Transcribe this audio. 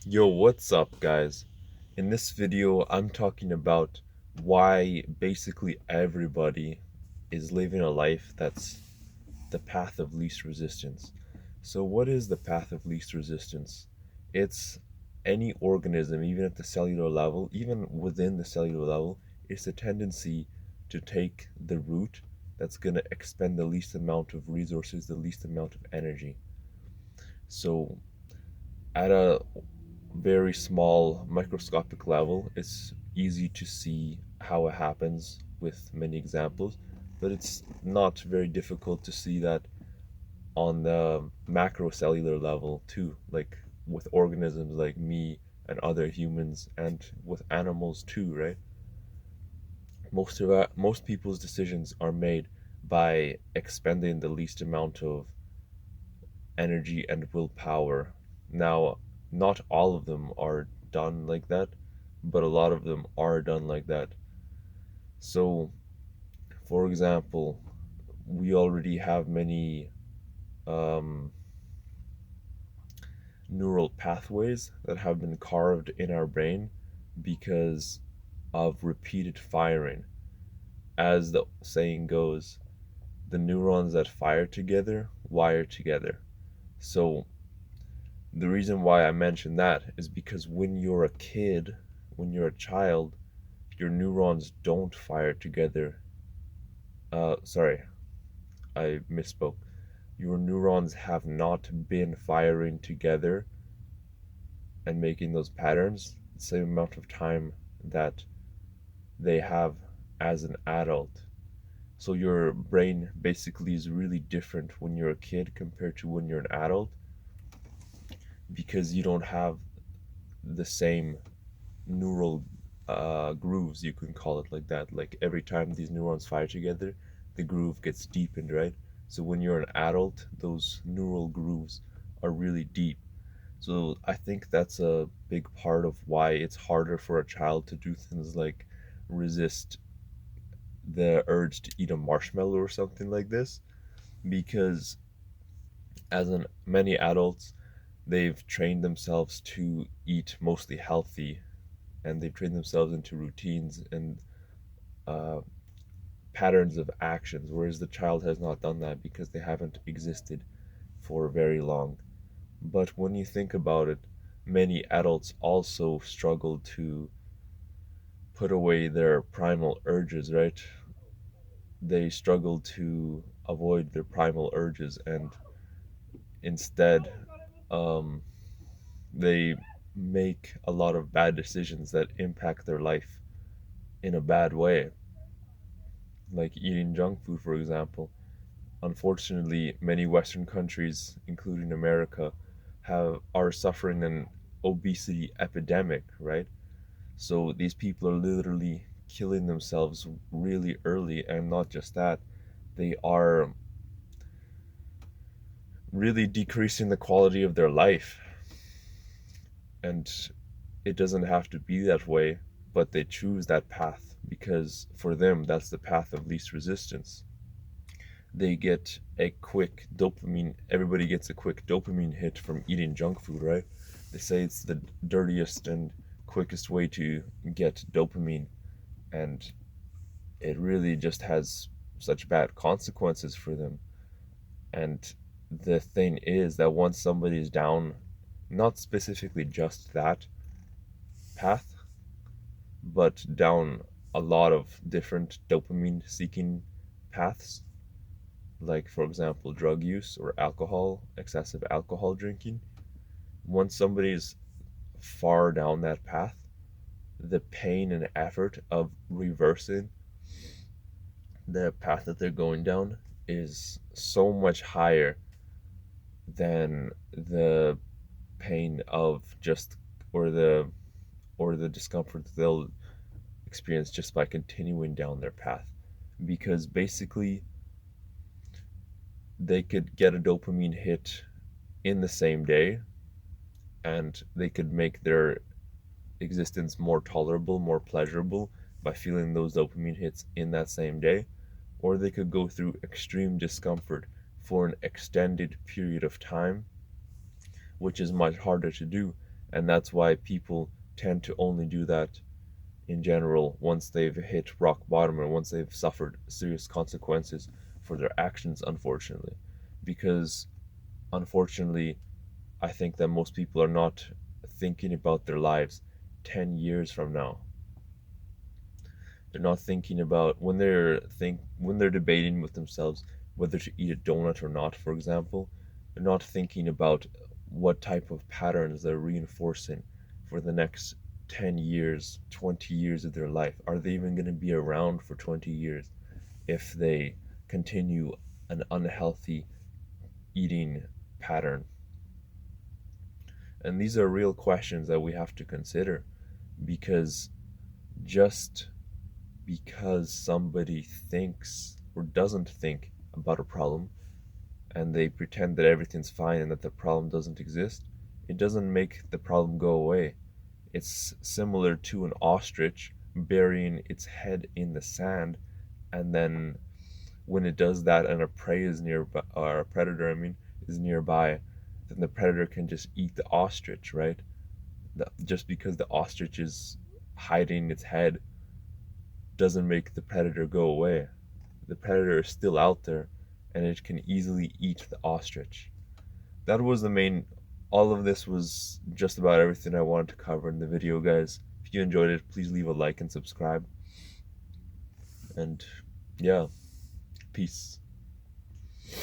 Yo, what's up, guys? In this video, I'm talking about why basically everybody is living a life that's the path of least resistance. So, what is the path of least resistance? It's any organism, even at the cellular level, even within the cellular level, it's a tendency to take the route that's going to expend the least amount of resources, the least amount of energy. So, at a very small microscopic level, it's easy to see how it happens with many examples, but it's not very difficult to see that on the macrocellular level too, like with organisms like me and other humans and with animals too, right? Most people's decisions are made by expending the least amount of energy and willpower. Now, not all of them are done like that, but a lot of them are done like that. So, for example, we already have many um, neural pathways that have been carved in our brain because of repeated firing. As the saying goes, the neurons that fire together wire together. So, the reason why I mention that is because when you're a kid, when you're a child, your neurons don't fire together. Sorry, I misspoke. Your neurons have not been firing together and making those patterns the same amount of time that they have as an adult. So your brain basically is really different when you're a kid compared to when you're an adult because you don't have the same neural grooves, you can call it like that. Like every time these neurons fire together, the groove gets deepened, right? So when you're an adult, those neural grooves are really deep. So I think that's a big part of why it's harder for a child to do things like resist the urge to eat a marshmallow or something like this, because as in many adults, they've trained themselves to eat mostly healthy, and they've trained themselves into routines and uh, patterns of actions, whereas the child has not done that because they haven't existed for very long. But when you think about it, many adults also struggle to put away their primal urges, right? They struggle to avoid their primal urges and instead um, they make a lot of bad decisions that impact their life in a bad way, like eating junk food, for example. Unfortunately, many Western countries, including America, are suffering an obesity epidemic, right? So these people are literally killing themselves really early, and not just that, they are really decreasing the quality of their life. And it doesn't have to be that way, but they choose that path because for them, that's the path of least resistance. They get a quick dopamine, everybody gets a quick dopamine hit from eating junk food, right? They say it's the dirtiest and quickest way to get dopamine, and it really just has such bad consequences for them. And the thing is that once somebody is down, not specifically just that path, but down a lot of different dopamine seeking paths, like, for example, drug use or alcohol, excessive alcohol drinking. Once somebody's far down that path, the pain and effort of reversing the path that they're going down is so much higher than the pain of just or the or the discomfort that they'll experience just by continuing down their path, because basically they could get a dopamine hit in the same day and they could make their existence more tolerable, more pleasurable by feeling those dopamine hits in that same day, or they could go through extreme discomfort for an extended period of time, which is much harder to do. And that's why people tend to only do that in general once they've hit rock bottom or once they've suffered serious consequences for their actions, unfortunately. Because, unfortunately, I think that most people are not thinking about their lives 10 years from now. They're not thinking about when they're debating with themselves whether to eat a donut or not, for example. They're not thinking about what type of patterns they're reinforcing for the next 10 years, 20 years of their life. Are they even going to be around for 20 years if they continue an unhealthy eating pattern? And these are real questions that we have to consider, because just because somebody thinks or doesn't think about a problem and they pretend that everything's fine and that the problem doesn't exist, it doesn't make the problem go away. It's similar to an ostrich burying its head in the sand, and then when it does that and a prey is nearby, or a predator, I mean, is nearby, then the predator can just eat the ostrich, right? Just because the ostrich is hiding its head doesn't make the predator go away. The predator is still out there and it can easily eat the ostrich. That was the main, all of this was just about everything I wanted to cover in the video, guys. If you enjoyed it, please leave a like and subscribe. And yeah, peace.